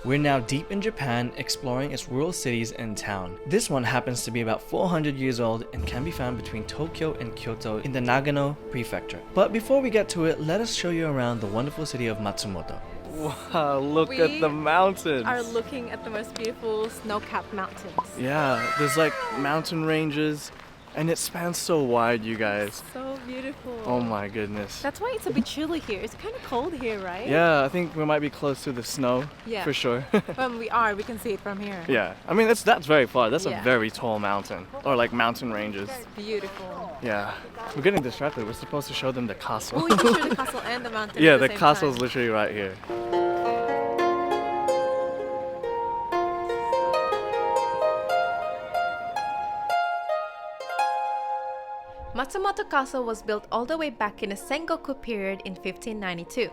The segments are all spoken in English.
We're now deep in Japan, exploring its rural cities and town. This one happens to be about 400 years old and can be found between Tokyo and Kyoto in the Nagano prefecture. But before we get to it, let us show you around the wonderful city of Matsumoto. Wow, look at the mountains. We are looking at the most beautiful snow-capped mountains. Yeah, there's like mountain ranges and it spans so wide, you guys. So beautiful. Oh my goodness. That's why it's a bit chilly here. It's kind of cold here, right? Yeah, I think we might be close to the snow, for sure. We can see it from here. Yeah, I mean that's very far. That's Yeah. a very tall mountain, or like mountain ranges. It's beautiful. Yeah, we're getting distracted. We're supposed to show them the castle. Oh, you can show the castle and the mountain. Yeah, at the same castle's time. literally right here. Matsumoto Castle was built all the way back in the Sengoku period in 1592.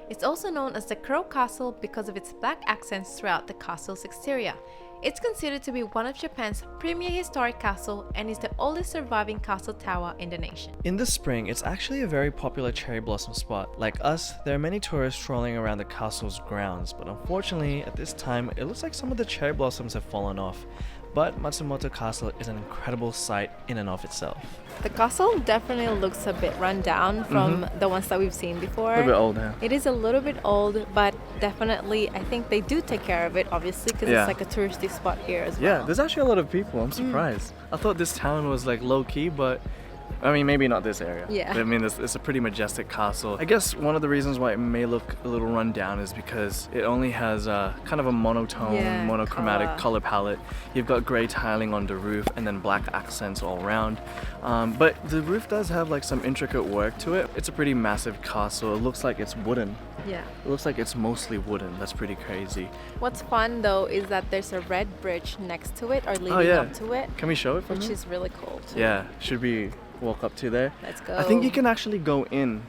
It's also known as the Crow Castle because of its black accents throughout the castle's exterior. It's considered to be one of Japan's premier historic castle and is the oldest surviving castle tower in the nation. In the spring, it's actually a very popular cherry blossom spot. Like us, there are many tourists strolling around the castle's grounds, but unfortunately, at this time, it looks like some of the cherry blossoms have fallen off. But Matsumoto Castle is an incredible sight in and of itself. The castle definitely looks a bit run down from the ones that we've seen before. A little bit old, huh? It is a little bit old, but definitely I think they do take care of it, obviously, because Yeah. it's like a touristy spot here as well. Yeah, there's actually a lot of people. I'm surprised. I thought this town was like low key, but I mean, maybe not this area. Yeah. But I mean, it's a pretty majestic castle. I guess one of the reasons why it may look a little run down is because it only has kind of a monotone, monochromatic color palette. You've got gray tiling on the roof and then black accents all around. But the roof does have like some intricate work to it. It's a pretty massive castle. It looks like it's wooden. Yeah. It looks like it's mostly wooden. That's pretty crazy. What's fun though is that there's a red bridge next to it or leading up to it, Can we show it from which here? is really cool too. Yeah, should we walk up to there? Let's go. I think you can actually go in,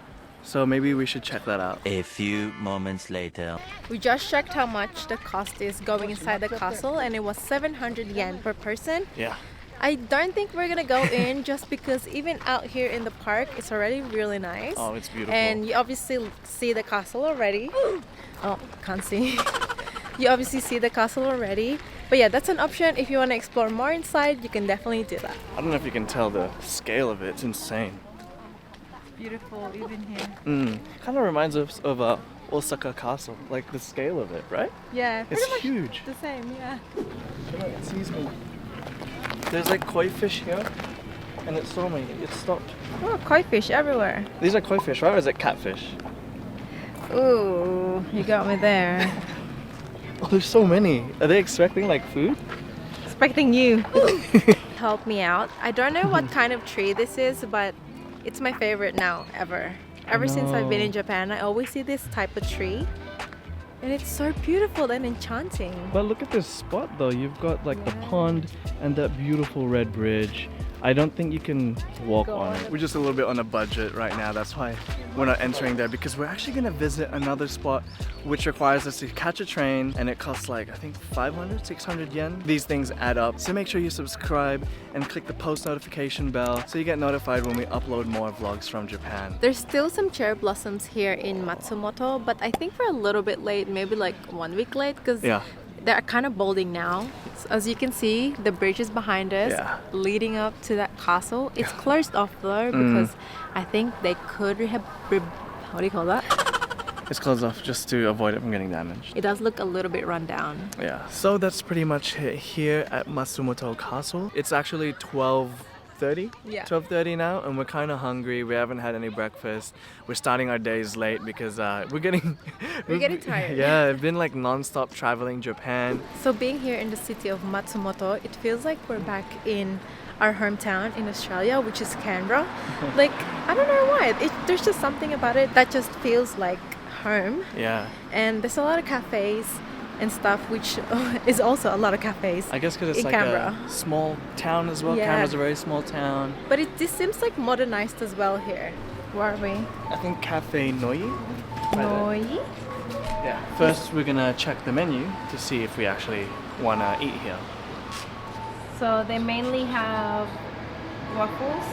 so maybe we should check that out. A few moments later. We just checked how much the cost is going inside the castle and it was 700 yen per person. Yeah. I don't think we're gonna go in just because even out here in the park it's already really nice. Oh, it's beautiful. And you obviously see the castle already. Oh, can't see. You obviously see the castle already. But yeah, that's an option. If you want to explore more inside, you can definitely do that. I don't know if you can tell the scale of it. It's insane. Beautiful, even here. Kind of reminds us of Osaka Castle, like the scale of it, right? Yeah, pretty It's much huge. the same, yeah. It sees me. There's like koi fish here, and it saw me. It stopped. Oh, koi fish everywhere. These are koi fish, right? Or is it catfish? Ooh, you got me there. Oh, there's so many. Are they expecting like food? Expecting you. Help me out. I don't know what kind of tree this is, but it's my favorite now ever. Ever since I've been in Japan, I always see this type of tree. And it's so beautiful and enchanting. But look at this spot though. You've got like the pond and that beautiful red bridge. I don't think you can walk on it. We're just a little bit on a budget right now. That's why we're not entering there, because we're actually gonna visit another spot which requires us to catch a train, and it costs like I think 500, 600 yen. These things add up. So make sure you subscribe and click the post notification bell so you get notified when we upload more vlogs from Japan. There's still some cherry blossoms here in Matsumoto, but I think we're a little bit late, maybe like 1 week late, because they're kind of balding now. So as you can see, the bridge is behind us, leading up to that castle. It's closed off though, because I think they could what do you call that? It's closed off just to avoid it from getting damaged. It does look a little bit run down. Yeah, so that's pretty much it here at Matsumoto Castle. It's actually 12:30? Yeah. 12:30 now, and we're kind of hungry. We haven't had any breakfast. We're starting our days late because we're getting tired. Yeah, it's been like non-stop traveling Japan. So being here in the city of Matsumoto, it feels like we're back in our hometown in Australia, which is Canberra. Like, I don't know why. There's just something about it that just feels like home. Yeah. And there's a lot of cafes and stuff, which is also a lot of cafes. I guess because it's in like Canberra. a small town as well. Yeah. Canberra's a very small town. But this seems like modernized as well here. Where are we? I think Cafe Noi. Noi? Yeah. First, we're gonna check the menu to see if we actually wanna eat here. So they mainly have waffles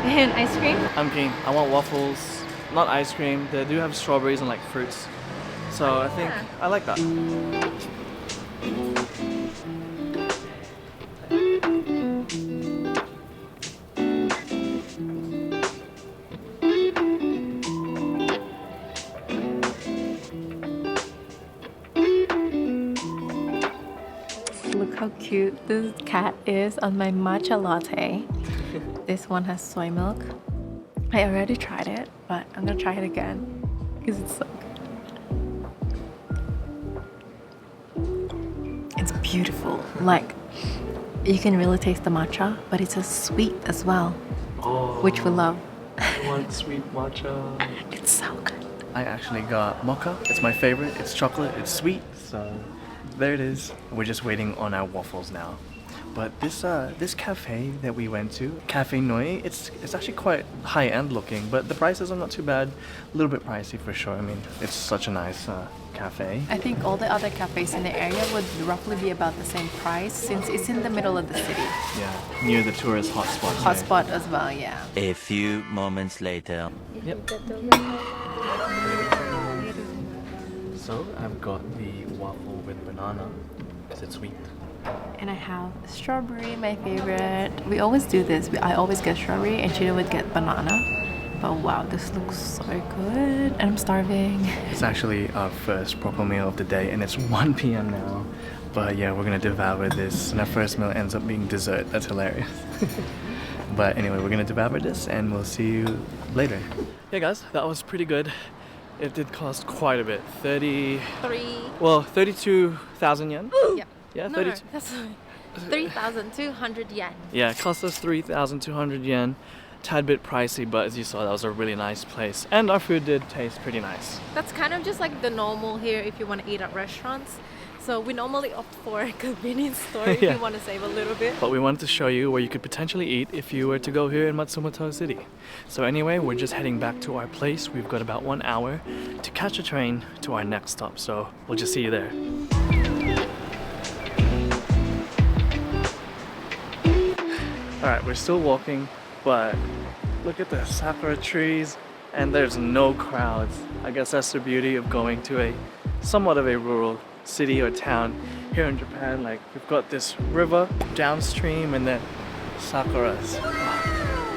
and ice cream. I'm keen. I want waffles, not ice cream. They do have strawberries and like fruits. So I think I like that. Look how cute this cat is on my matcha latte. This one has soy milk. I already tried it, but I'm gonna try it again because it's so good. It's beautiful. Like, you can really taste the matcha, but it's as sweet as well, which we love. I want sweet matcha. It's so good. I actually got mocha. It's my favorite. It's chocolate. It's sweet. So there it is. We're just waiting on our waffles now. But this cafe that we went to, Cafe Noi, it's actually quite high-end looking, but the prices are not too bad. A little bit pricey for sure. I mean, it's such a nice cafe. I think all the other cafes in the area would roughly be about the same price since it's in the middle of the city. Yeah, near the tourist hotspot. Hotspot as well, yeah. A few moments later. Yep. So I've got the waffle with banana because it's sweet. And I have strawberry, my favorite. We always do this. I always get strawberry and Cheno would get banana. But wow, this looks so good. And I'm starving. It's actually our first proper meal of the day and it's 1 p.m. now. But yeah, we're gonna devour this and our first meal ends up being dessert. That's hilarious. But anyway, we're gonna devour this and we'll see you later. Hey guys, that was pretty good. It did cost quite a bit. 32,000 yen? Yeah. Yeah, No, 32. that's 3,200 yen. Yeah, it cost us 3,200 yen. Tad bit pricey, but as you saw, that was a really nice place. And our food did taste pretty nice. That's kind of just like the normal here if you want to eat at restaurants. So we normally opt for a convenience store if Yeah. you want to save a little bit. But we wanted to show you where you could potentially eat if you were to go here in Matsumoto City. So anyway, we're just heading back to our place. We've got about 1 hour to catch a train to our next stop. So we'll just see you there. Alright, we're still walking, but look at the sakura trees and there's no crowds. I guess that's the beauty of going to a somewhat of a rural city or town here in Japan. Like, we've got this river downstream and then sakuras. Oh,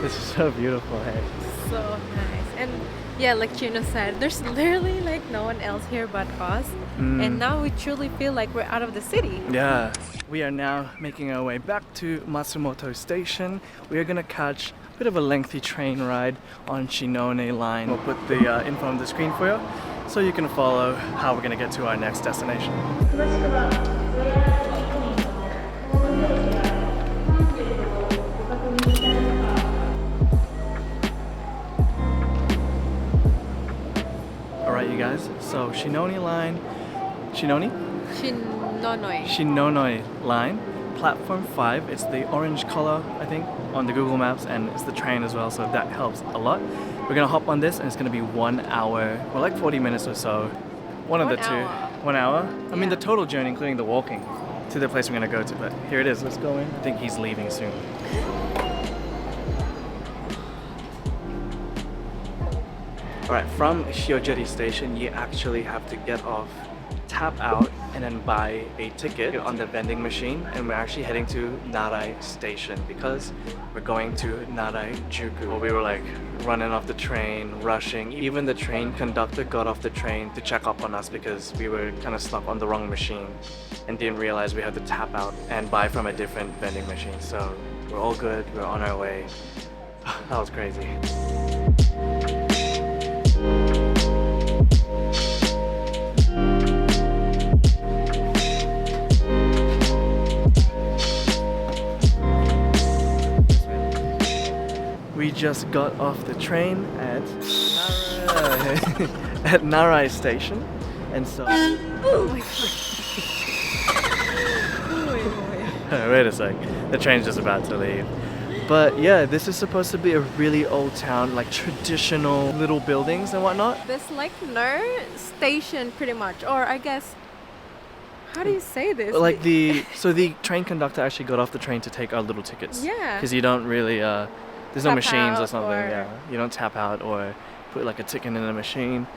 this is so beautiful, hey. So nice. And yeah, like Cheno said, there's literally like no one else here but us. And now we truly feel like we're out of the city. Yeah. We are now making our way back to Matsumoto Station. We are gonna catch a bit of a lengthy train ride on Shinone line. We'll put the info on the screen for you so you can follow how we're gonna get to our next destination. Alright you guys, so Shinone line, Shinonoi line, platform 5. It's the orange color, I think, on the Google Maps, and it's the train as well, so that helps a lot. We're gonna hop on this and it's gonna be 1 hour, or like 40 minutes or so. One of the two. 1 hour? I mean the total journey, including the walking to the place we're gonna go to, but here it is, let's go in. I think he's leaving soon. Alright, from Hyojiri Station, you actually have to get off, tap out, and then buy a ticket on the vending machine. And we're actually heading to Narai Station because we're going to Narai Juku. Well, we were like running off the train, rushing. Even the train conductor got off the train to check up on us because we were kind of stuck on the wrong machine and didn't realize we had to tap out and buy from a different vending machine. So we're all good, we're on our way. That was crazy. We just got off the train at Narai, at Narai Station, and so. Oh my god. Wait a sec, the train's just about to leave. But yeah, this is supposed to be a really old town, like traditional little buildings and whatnot. This like nerd station pretty much, or I guess, how do you say this? Like so the train conductor actually got off the train to take our little tickets. Yeah. Because you don't really, there's no Tap machines or out something, or- yeah. You don't tap out or put like a ticket in a machine.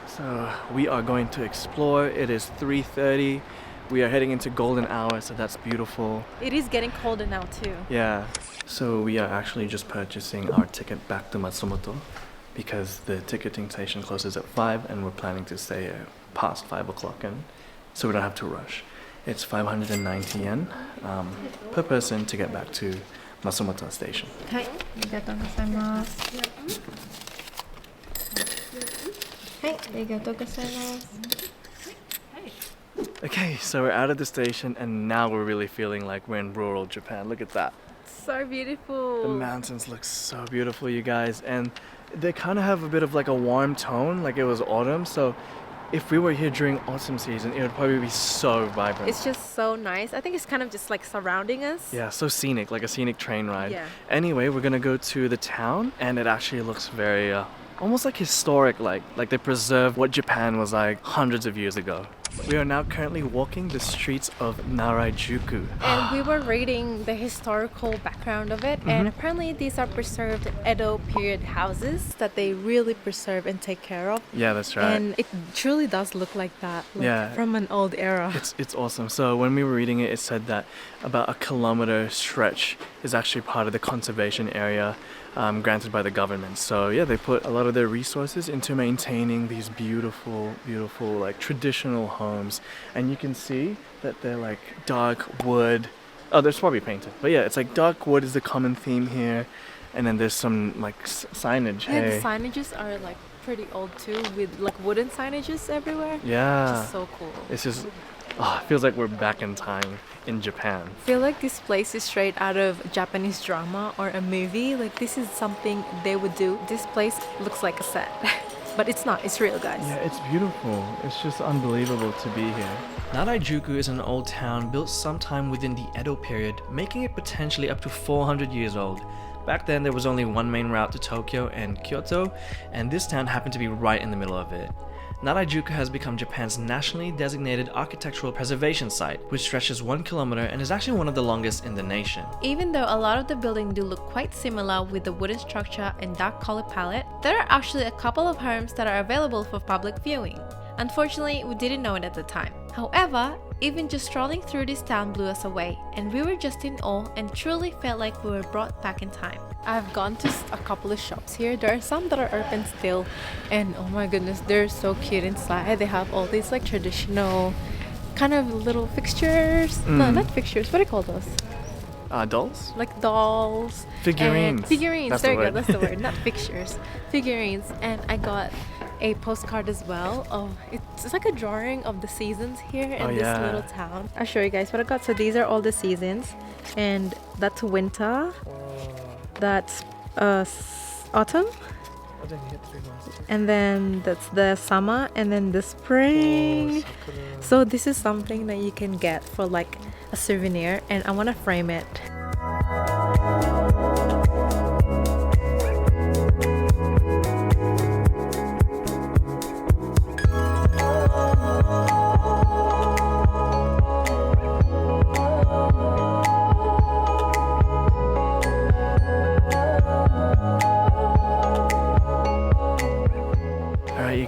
So we are going to explore. It is 3:30. We are heading into golden hour, so that's beautiful. It is getting colder now too. Yeah. So we are actually just purchasing our ticket back to Matsumoto because the ticketing station closes at 5 and we're planning to stay past 5 o'clock, and so we don't have to rush. It's 590 yen per person to get back to Matsumoto station. Okay, so we're out of the station and now we're really feeling like we're in rural Japan. Look at that. So beautiful. The mountains look so beautiful, you guys, and they kind of have a bit of like a warm tone, like it was autumn. So if we were here during autumn season, it would probably be so vibrant. It's just so nice. I think it's kind of just like surrounding us. Yeah, so scenic, like a scenic train ride. Yeah. Anyway, we're gonna go to the town, and it actually looks very almost like historic, like they preserved what Japan was like hundreds of years ago. We are now currently walking the streets of Narajuku. And we were reading the historical background of it, and apparently these are preserved Edo period houses that they really preserve and take care of. Yeah, that's right. And it truly does look like that, like Yeah. from an old era. It's awesome. So when we were reading it, it said that about a kilometer stretch is actually part of the conservation area granted by the government. So yeah, they put a lot of their resources into maintaining these beautiful, beautiful like traditional homes. And you can see that they're like dark wood. Oh, there's probably painted. But yeah, it's like dark wood is the common theme here. And then there's some like signage. Yeah, Hey. the signages are like pretty old too, with like wooden signages everywhere. Yeah. Which is so cool. It's just, it feels like we're back in time in Japan. I feel like this place is straight out of a Japanese drama or a movie. Like this is something they would do. This place looks like a set. But it's not, it's real, guys. Yeah, it's beautiful. It's just unbelievable to be here. Narajuku is an old town built sometime within the Edo period, making it potentially up to 400 years old. Back then there was only one main route to Tokyo and Kyoto, and this town happened to be right in the middle of it. Narajuku has become Japan's nationally designated architectural preservation site, which stretches 1 kilometer and is actually one of the longest in the nation. Even though a lot of the buildings do look quite similar with the wooden structure and dark color palette, there are actually a couple of homes that are available for public viewing. Unfortunately, we didn't know it at the time. However, even just strolling through this town blew us away, and we were just in awe and truly felt like we were brought back in time. I've gone to a couple of shops here. There are some that are open still, and oh my goodness, they're so cute inside. They have all these like traditional kind of little fixtures. No, not fixtures. What do you call those? Dolls? Like dolls. Figurines. Figurines. That's There the you go. word. That's the word. Not fixtures. Figurines. And I got a postcard as well of it's like a drawing of the seasons here in this little town. I'll show you guys what I got. So these are all the seasons, and that's winter. That's autumn. And then that's the summer, and then the spring. So this is something that you can get for like a souvenir, and I want to frame it.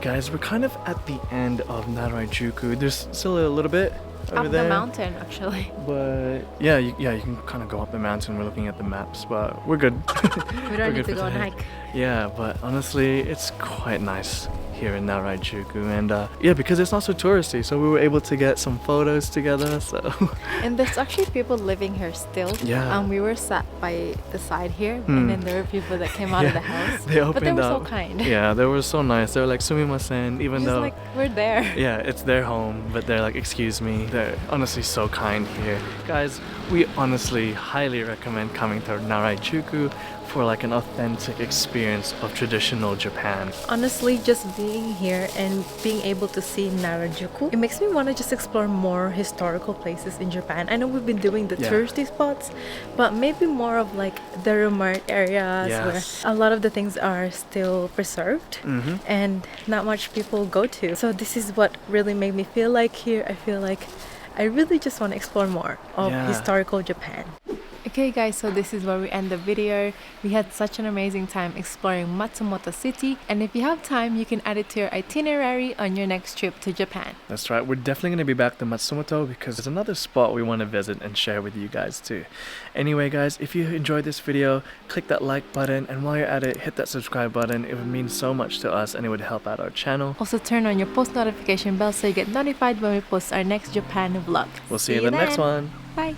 Guys, we're kind of at the end of Narajuku. There's still a little bit over Up there. the mountain, actually. But yeah, you can kind of go up the mountain. We're looking at the maps, but we're good. We don't need to go and hike. Yeah, but honestly, it's quite nice here in Narajuku, and yeah, because it's not so touristy, so we were able to get some photos together. So and there's actually people living here still. Yeah. We were sat by the side here, and then there were people that came out of the house. They opened but they were up. so kind. Yeah, they were so nice. They were like sumimasen, even Just though like we're there. yeah, it's their home, but they're like, excuse me. They're honestly so kind here. Guys, we honestly highly recommend coming to Narajuku for like an authentic experience of traditional Japan. Honestly, just being here and being able to see Narajuku, it makes me want to just explore more historical places in Japan. I know we've been doing the touristy spots, but maybe more of like the remote areas where a lot of the things are still preserved and not much people go to. So this is what really made me feel like here. I feel like I really just want to explore more of historical Japan. Okay guys, so this is where we end the video. We had such an amazing time exploring Matsumoto City, and if you have time, you can add it to your itinerary on your next trip to Japan. That's right, we're definitely going to be back to Matsumoto because there's another spot we want to visit and share with you guys too. Anyway guys, if you enjoyed this video, click that like button, and while you're at it, hit that subscribe button. It would mean so much to us and it would help out our channel. Also turn on your post notification bell so you get notified when we post our next Japan vlog. We'll see you in the next one. Bye!